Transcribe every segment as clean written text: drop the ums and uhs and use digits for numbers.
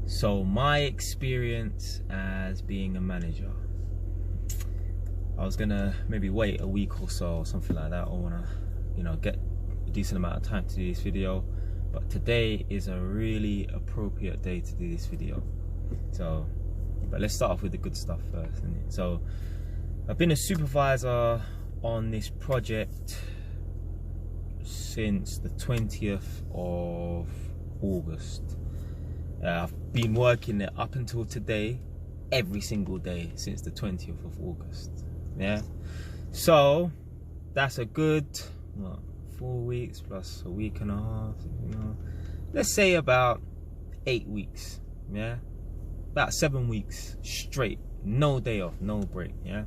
So my experience as being a manager, I was gonna maybe wait a week or so or something like that, or wanna, you know, get a decent amount of time to do this video, but today is a really appropriate day to do this video. So, but let's start off with the good stuff first, isn't it? So I've been a supervisor on this project since the 20th of August. I've been working it up until today, every single day since the 20th of August. Yeah, so that's a good, what, 4 weeks plus a week and a half, you know, let's say about 8 weeks. Yeah, about 7 weeks straight, no day off, no break. Yeah,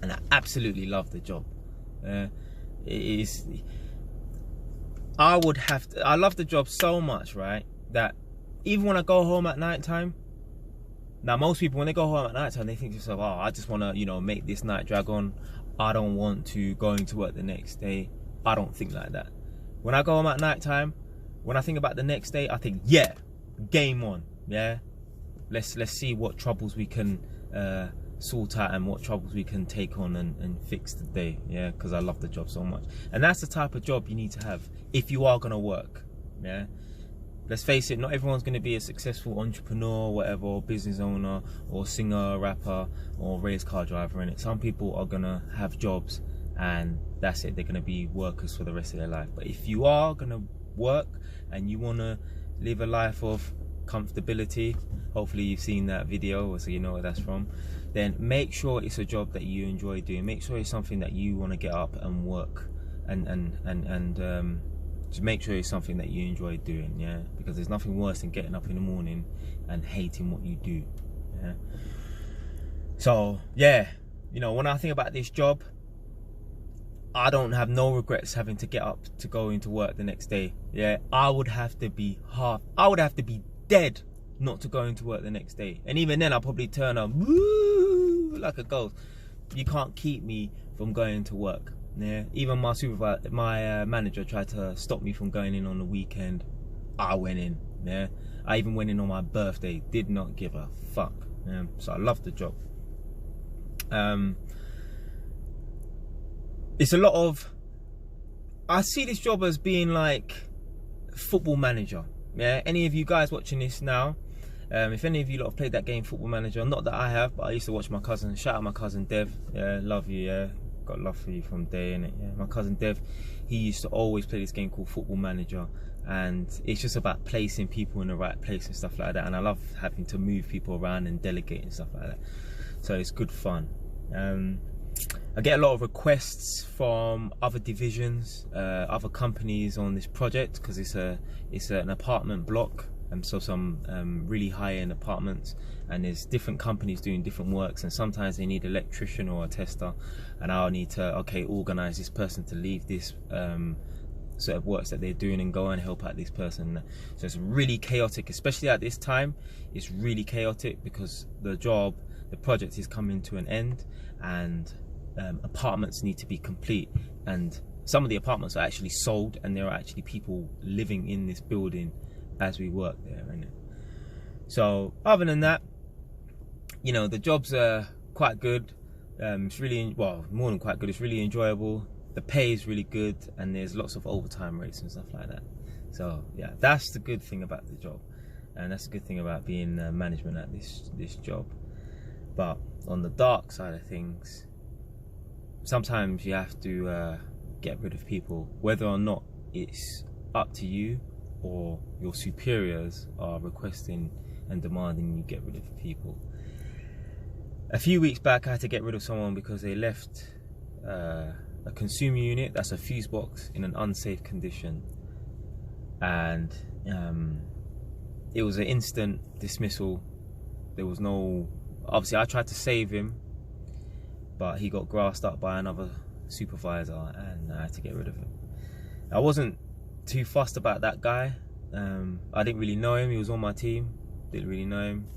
and I absolutely love the job. It is, I love the job so much, right, that even when I go home at night time, now most people when they go home at night time, they think to themselves, oh, I just want to, you know, make this night drag on, I don't want to go into work the next day. I don't think like that. When I go home at night time, when I think about the next day, I think, yeah, game on. Yeah, let's see what troubles we can sort out and what troubles we can take on and fix the day. Yeah, because I love the job so much, and that's the type of job you need to have if you are gonna work. Yeah, let's face it, not everyone's gonna be a successful entrepreneur, whatever, or business owner, or singer, rapper, or race car driver. In it, some people are gonna have jobs and that's it, they're gonna be workers for the rest of their life. But if you are gonna work and you wanna live a life of comfortability, hopefully you've seen that video so you know where that's from, then make sure it's a job that you enjoy doing. Make sure it's something that you want to get up and work and just make sure it's something that you enjoy doing. Yeah, because there's nothing worse than getting up in the morning and hating what you do. Yeah, so yeah, you know, when I think about this job, I don't have no regrets having to get up to go into work the next day. Yeah, I would have to be dead not to go into work the next day. And even then I'll probably turn up woo, like a ghost. You can't keep me from going to work. Yeah, even my supervisor, my manager tried to stop me from going in on the weekend. I went in. Yeah, I even went in on my birthday. Did not give a fuck. Yeah, so I love the job. It's a lot of, I see this job as being like football manager. Yeah, any of you guys watching this now, if any of you lot have played that game Football Manager, not that I have, but I used to watch my cousin, shout out my cousin Dev, yeah, love you, yeah, got love for you from day, innit, yeah, my cousin Dev, he used to always play this game called Football Manager, and it's just about placing people in the right place and stuff like that, and I love having to move people around and delegate and stuff like that, so it's good fun. I get a lot of requests from other divisions, other companies on this project, because it's an apartment block, and so some really high-end apartments, and there's different companies doing different works, and sometimes they need an electrician or a tester, and I'll need to organize this person to leave this sort of works that they're doing and go and help out this person. So it's really chaotic, especially at this time. It's really chaotic because the project is coming to an end, and apartments need to be complete, and some of the apartments are actually sold, and there are actually people living in this building as we work there, innit? So other than that, you know, the jobs are quite good. It's really, well, more than quite good, it's really enjoyable. The pay is really good, and there's lots of overtime rates and stuff like that. So yeah, that's the good thing about the job, and that's the good thing about being management at this job. But on the dark side of things, sometimes you have to get rid of people, whether or not it's up to you or your superiors are requesting and demanding you get rid of people. A few weeks back, I had to get rid of someone because they left a consumer unit, that's a fuse box, in an unsafe condition, and it was an instant dismissal. There was no, obviously I tried to save him, but he got grassed up by another supervisor and I had to get rid of him. I wasn't too fussed about that guy. I didn't really know him, he was on my team, didn't really know him.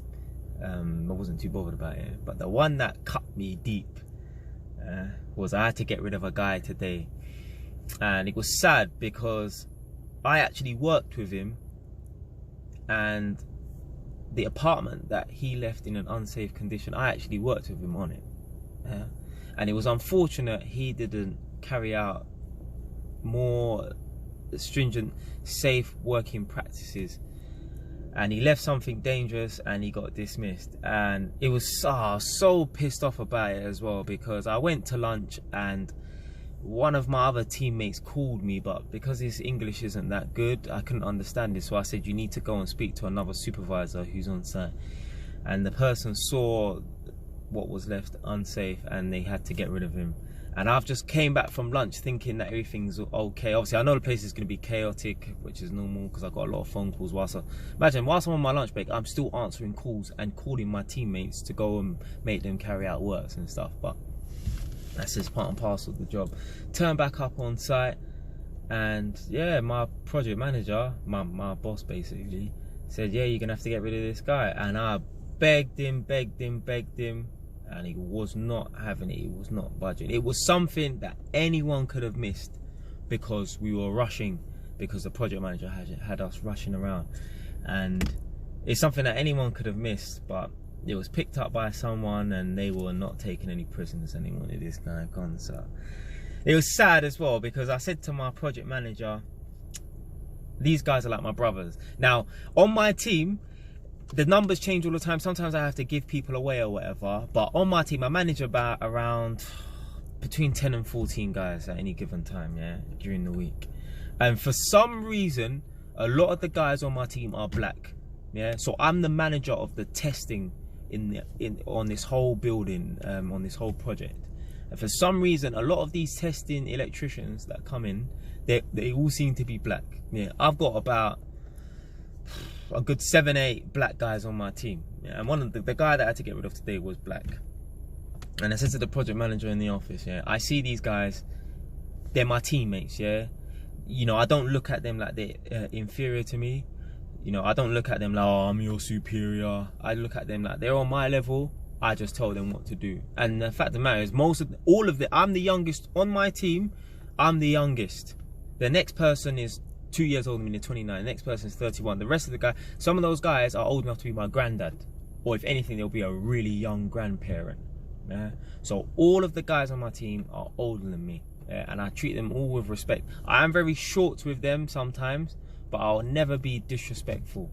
I wasn't too bothered about it. But the one that cut me deep was I had to get rid of a guy today. And it was sad because I actually worked with him, and the apartment that he left in an unsafe condition, I actually worked with him on it. Yeah? And it was unfortunate he didn't carry out more stringent, safe working practices. And he left something dangerous and he got dismissed. And it was I was so pissed off about it as well, because I went to lunch and one of my other teammates called me, but because his English isn't that good, I couldn't understand it. So I said, you need to go and speak to another supervisor who's on site. And the person saw what was left unsafe and they had to get rid of him. And I've just came back from lunch thinking that everything's okay. Obviously, I know the place is going to be chaotic, which is normal because I got a lot of phone calls whilst I'm on my lunch break, I'm still answering calls and calling my teammates to go and make them carry out works and stuff. But that's just part and parcel of the job. Turn back up on site, and yeah, my project manager, my boss basically, said, yeah, you're going to have to get rid of this guy. And I begged him, and he was not having it. He was not budging. It was something that anyone could have missed because we were rushing, because the project manager had us rushing around. And it's something that anyone could have missed, but it was picked up by someone and they were not taking any prisoners and they wanted this guy gone. So it was sad as well, because I said to my project manager, these guys are like my brothers. Now, on my team, the numbers change all the time. Sometimes I have to give people away or whatever. But on my team, I manage about around between 10 and 14 guys at any given time, yeah, during the week. And for some reason, a lot of the guys on my team are black, yeah. So I'm the manager of the testing on this whole building, on this whole project. And for some reason, a lot of these testing electricians that come in, they all seem to be black. Yeah, I've got about a good 7-8 black guys on my team, yeah, and one of the guy that I had to get rid of today was black. And I said to the project manager in the office, yeah, I see these guys, they're my teammates, yeah. You know, I don't look at them like they're inferior to me. You know, I don't look at them like, oh, I'm your superior. I look at them like they're on my level. I just tell them what to do. And the fact of the matter is, I'm the youngest on my team. I'm the youngest. The next person is 2 years older than me, 29. The next person is 31. The rest of the guys, some of those guys are old enough to be my granddad, or if anything, they'll be a really young grandparent. Yeah? So all of the guys on my team are older than me, yeah? And I treat them all with respect. I am very short with them sometimes, but I'll never be disrespectful.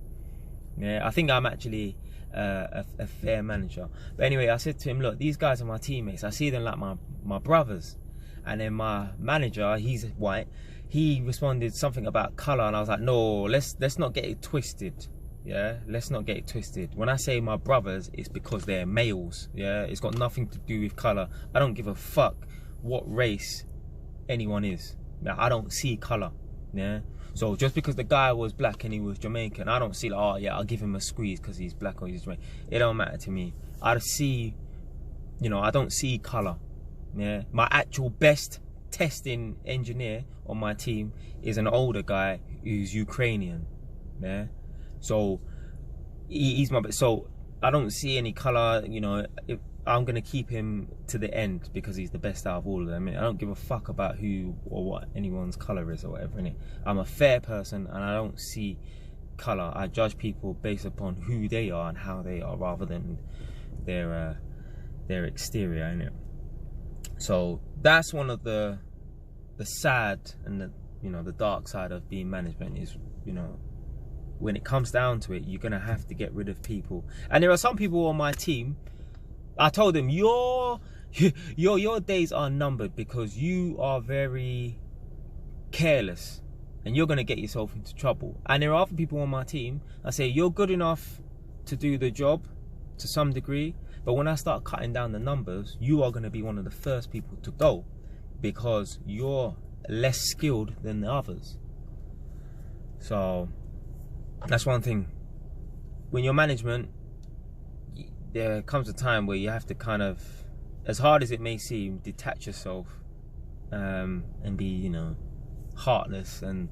Yeah, I think I'm actually a fair manager. But anyway, I said to him, look, these guys are my teammates. I see them like my brothers. And then my manager, he's white, he responded something about colour, and I was like, no, let's not get it twisted. Yeah, let's not get it twisted. When I say my brothers, it's because they're males. Yeah, it's got nothing to do with colour. I don't give a fuck what race anyone is. Now, I don't see colour. Yeah, so just because the guy was black and he was Jamaican, I don't see like, oh yeah, I'll give him a squeeze because he's black or he's Jamaican. It don't matter to me. I see, you know, I don't see colour. Yeah, my actual best testing engineer on my team is an older guy who's Ukrainian. Yeah, so he's my, so I don't see any color. You know, if I'm gonna keep him to the end because he's the best out of all of them. I don't give a fuck about who or what anyone's color is or whatever, innit? I'm a fair person and I don't see color. I judge people based upon who they are and how they are, rather than their exterior, innit? So that's one of the sad and the dark side of being management is, you know, when it comes down to it, you're gonna have to get rid of people. And there are some people on my team, I told them, your days are numbered because you are very careless and you're gonna get yourself into trouble. And there are other people on my team, I say, you're good enough to do the job to some degree, but when I start cutting down the numbers, you are going to be one of the first people to go because you're less skilled than the others. So that's one thing. When you're management, there comes a time where you have to kind of, as hard as it may seem, detach yourself and be, you know, heartless, and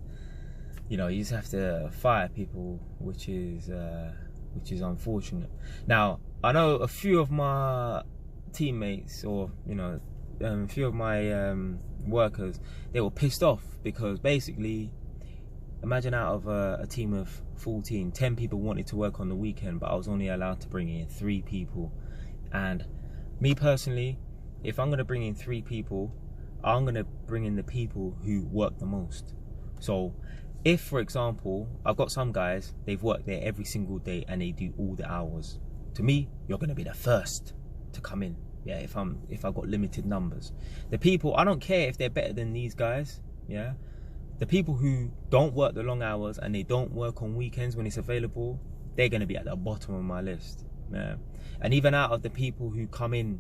you know, you just have to fire people, which is unfortunate. Now, I know a few of my teammates, or you know, a few of my workers, they were pissed off because basically imagine out of a team of 14, 10 people wanted to work on the weekend, but I was only allowed to bring in 3 people. And me personally, if I'm going to bring in 3 people, I'm going to bring in the people who work the most. So if, for example, I've got some guys, they've worked there every single day and they do all the hours. To me, you're going to be the first to come in. Yeah, if I've got limited numbers. The people, I don't care if they're better than these guys. Yeah, the people who don't work the long hours and they don't work on weekends when it's available, they're going to be at the bottom of my list. Yeah, and even out of the people who come in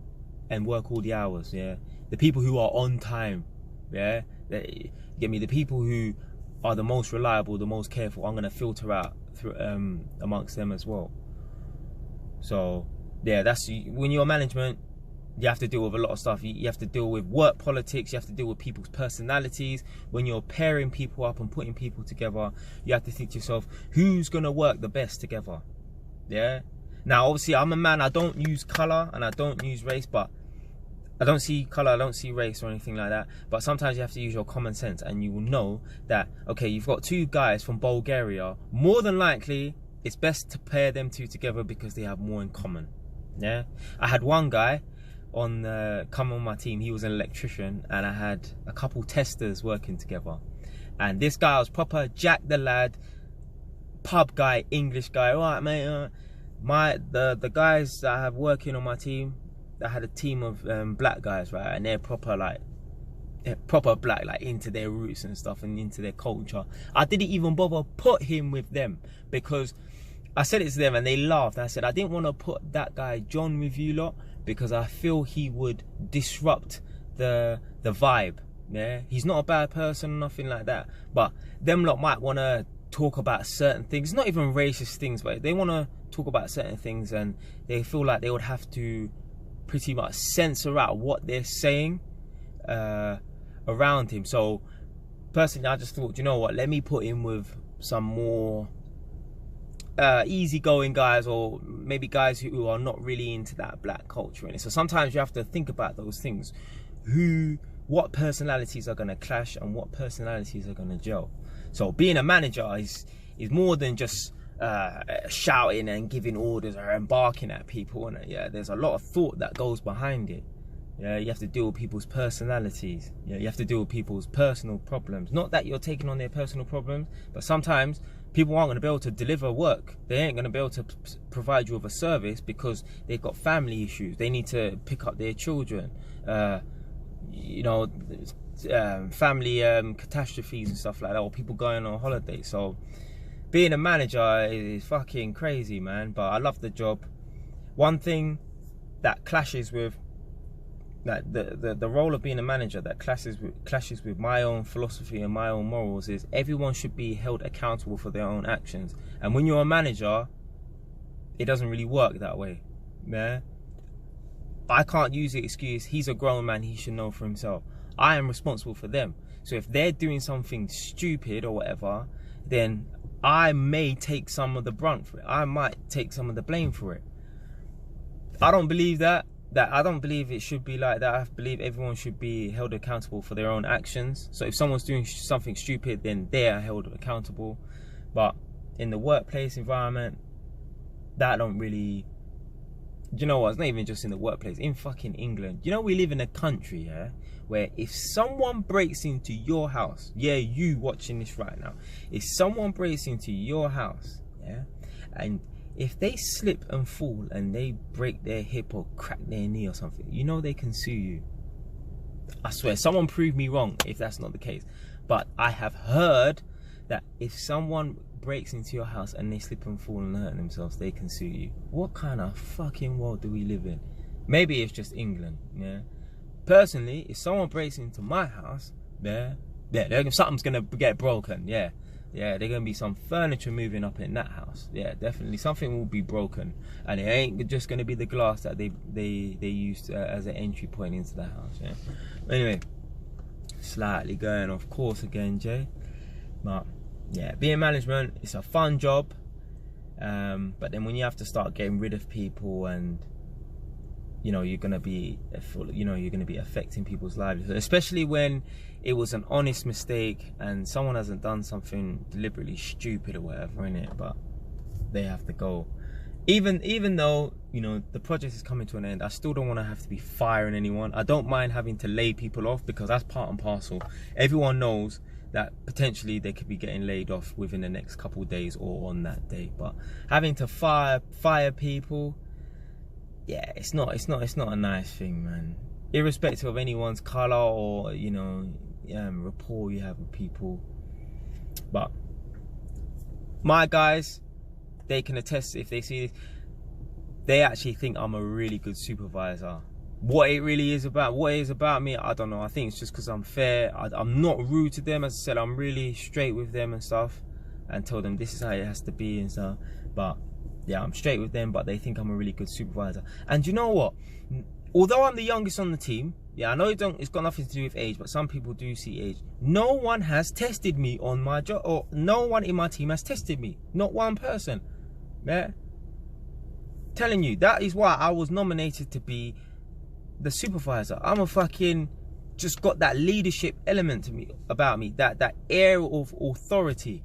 and work all the hours, yeah, the people who are on time, yeah, get me, the people who are the most reliable, the most careful, I'm going to filter out through amongst them as well. So yeah, that's when you're management. You have to deal with a lot of stuff. You have to deal with work politics. You have to deal with people's personalities. When you're pairing people up and putting people together, you have to think to yourself, who's going to work the best together? Yeah. Now, obviously, I'm a man. I don't use colour and I don't use race, but I don't see colour, I don't see race or anything like that. But sometimes you have to use your common sense and you will know that, okay, you've got 2 guys from Bulgaria. More than likely, it's best to pair them 2 together because they have more in common. Yeah. I had one guy come on my team. He was an electrician and I had a couple testers working together, and this guy was proper Jack the lad, pub guy, English guy. All right, mate. The guys that I have working on my team, I had a team of black guys, right, and they're proper black, like into their roots and stuff and into their culture. I didn't even bother put him with them because I said it to them and they laughed. I said I didn't want to put that guy John with you lot because I feel he would disrupt the vibe. Yeah, he's not a bad person, nothing like that, but them lot might want to talk about certain things, not even racist things, but they want to talk about certain things and they feel like they would have to pretty much censor out what they're saying around him. So personally, I just thought, you know what, let me put him with some more easygoing guys, or maybe guys who are not really into that black culture. And so sometimes you have to think about those things. What personalities are going to clash and what personalities are going to gel. So being a manager is more than just shouting and giving orders or barking at people. And yeah, there's a lot of thought that goes behind it. Yeah, you have to deal with people's personalities. Yeah, you have to deal with people's personal problems. Not that you're taking on their personal problems, but sometimes people aren't going to be able to deliver work. They ain't going to be able to provide you with a service because they've got family issues. They need to pick up their children. You know, family catastrophes and stuff like that, or people going on holiday. So being a manager is fucking crazy, man. But I love the job. One thing that clashes with the role of being a manager that clashes with my own philosophy and my own morals is everyone should be held accountable for their own actions. And when you're a manager, it doesn't really work that way. Yeah, I can't use the excuse, he's a grown man, he should know for himself. I am responsible for them. So if they're doing something stupid or whatever, then I may take some of the brunt for it. I might take some of the blame for it. I don't believe that. I don't believe it should be like that. I believe everyone should be held accountable for their own actions. So if someone's doing something stupid, then they are held accountable. But in the workplace environment, that don't really... Do you know what? It's not even just in the workplace. In fucking England, you know, we live in a country, yeah, where if someone breaks into your house, yeah, you watching this right now, if someone breaks into your house, yeah, and if they slip and fall and they break their hip or crack their knee or something, you know they can sue you. I swear, someone prove me wrong if that's not the case. But I have heard that if someone breaks into your house and they slip and fall and hurt themselves, they can sue you. What kind of fucking world do we live in? Maybe it's just England, yeah. Personally, if someone breaks into my house, something's gonna get broken, yeah. Yeah, there's gonna be some furniture moving up in that house. Yeah, definitely something will be broken, and it ain't just gonna be the glass that they used as an entry point into the house. Yeah. Anyway, slightly going off course again, Jay. But yeah, being management, it's a fun job. But then when you have to start getting rid of people and you know, you're gonna be affecting people's livelihood, especially when it was an honest mistake and someone hasn't done something deliberately stupid or whatever in it, but they have to go. Even though, you know, the project is coming to an end, I still don't want to have to be firing anyone. I don't mind having to lay people off, because that's part and parcel. Everyone knows that potentially they could be getting laid off within the next couple of days or on that day. But having to fire people, yeah, it's not a nice thing, man. Irrespective of anyone's colour or, you know, rapport you have with people. But my guys, they can attest, if they see this, they actually think I'm a really good supervisor. What it really is about, what it is about me, I don't know. I think it's just because I'm fair. I'm not rude to them. As I said, I'm really straight with them and stuff, and tell them this is how it has to be and stuff. But yeah, I'm straight with them, but they think I'm a really good supervisor. And you know what? Although I'm the youngest on the team, yeah, I know it's got nothing to do with age, but some people do see age. No one has tested me on my job, or no one in my team has tested me. Not one person. Yeah, telling you, that is why I was nominated to be the supervisor. I'm a fucking, just got that leadership element to me, about me, that air of authority.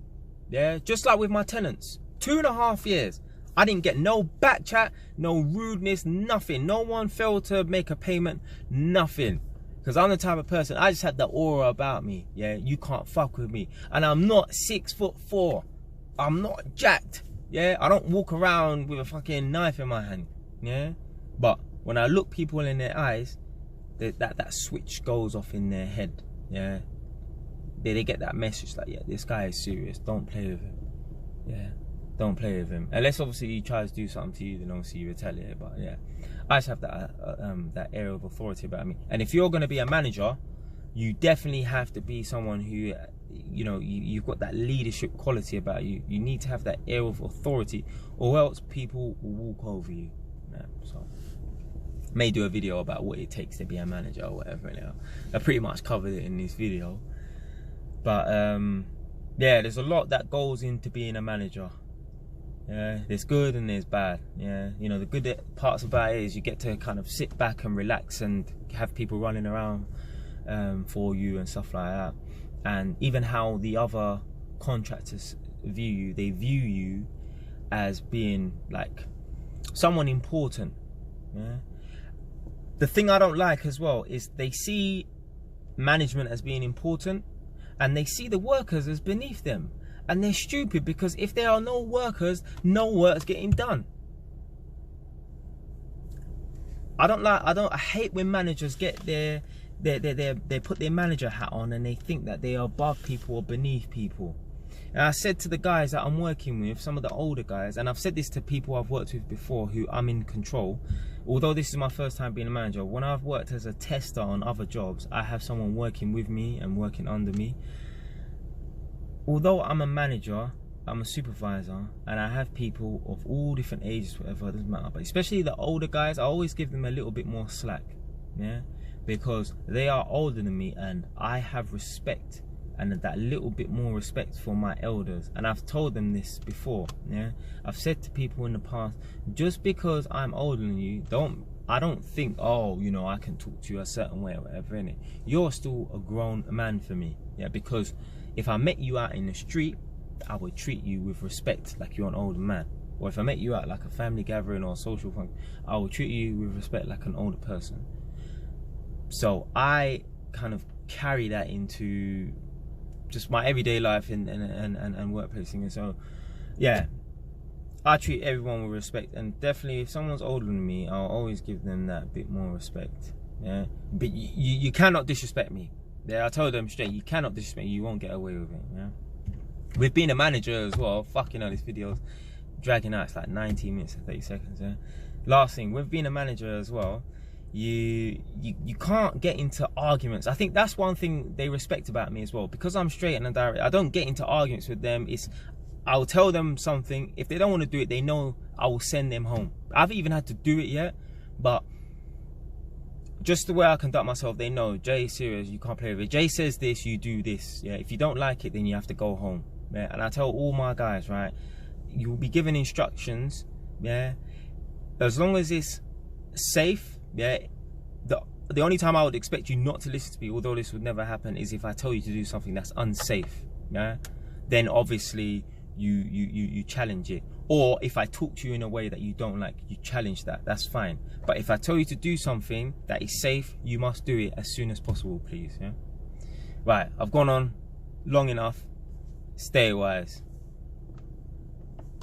Yeah, just like with my tenants, 2.5 years, I didn't get no back chat, no rudeness, nothing. No one failed to make a payment, nothing. Because I'm the type of person, I just had the aura about me. Yeah, you can't fuck with me. And I'm not 6'4". I'm not jacked. Yeah, I don't walk around with a fucking knife in my hand. Yeah, but when I look people in their eyes, that switch goes off in their head. Yeah, they get that message like, yeah, this guy is serious. Don't play with him. Yeah, don't play with him. Unless obviously he tries to do something to you, then obviously you retaliate. But yeah, I just have that air of authority about me. And if you're going to be a manager, you definitely have to be someone who, you know, you've got that leadership quality about you. You need to have that air of authority, or else people will walk over you. Yeah, so may do a video about what it takes to be a manager or whatever. You know, I pretty much covered it in this video. But yeah, there's a lot that goes into being a manager. Yeah, there's good and there's bad. Yeah, you know, the good parts about it is you get to kind of sit back and relax and have people running around for you and stuff like that. And even how the other contractors view you, they view you as being like someone important. Yeah. The thing I don't like as well is they see management as being important, and they see the workers as beneath them. And they're stupid, because if there are no workers, no work's getting done. I hate when managers get they put their manager hat on and they think that they are above people or beneath people. And I said to the guys that I'm working with, some of the older guys, and I've said this to people I've worked with before who I'm in control, although this is my first time being a manager, when I've worked as a tester on other jobs, I have someone working with me and working under me. Although I'm a manager, I'm a supervisor, and I have people of all different ages, whatever, it doesn't matter. But especially the older guys, I always give them a little bit more slack, yeah, because they are older than me, and I have respect, and that little bit more respect for my elders. And I've told them this before, yeah. I've said to people in the past, just because I'm older than you, I don't think, oh, you know, I can talk to you a certain way or whatever, innit? You're still a grown man for me, yeah, because if I met you out in the street, I would treat you with respect like you're an older man. Or if I met you out like a family gathering or a social function, I would treat you with respect like an older person. So I kind of carry that into just my everyday life and workplacing. And so, yeah, I treat everyone with respect. And definitely, if someone's older than me, I'll always give them that bit more respect. Yeah, but you cannot disrespect me. Yeah, I told them straight, you cannot disrespect me, you won't get away with it. Yeah. With being a manager as well, fucking hell, this video's dragging out, it's like 19 minutes and 30 seconds. Yeah. Last thing, with being a manager as well, you can't get into arguments. I think that's one thing they respect about me as well, because I'm straight and direct. I don't get into arguments with them. I'll tell them something. If they don't want to do it, they know I will send them home. I haven't even had to do it yet, but just the way I conduct myself, they know, Jay, serious, you can't play with it. Jay says this, you do this. Yeah, if you don't like it, then you have to go home. Yeah, and I tell all my guys, right, you will be given instructions. Yeah, as long as it's safe Yeah, the only time I would expect you not to listen to me, although this would never happen, is if I tell you to do something that's unsafe. Yeah, then obviously you challenge it. Or if I talk to you in a way that you don't like, you challenge that. That's fine. But if I tell you to do something that is safe, you must do it as soon as possible, please. Yeah. Right, I've gone on long enough. Stay wise.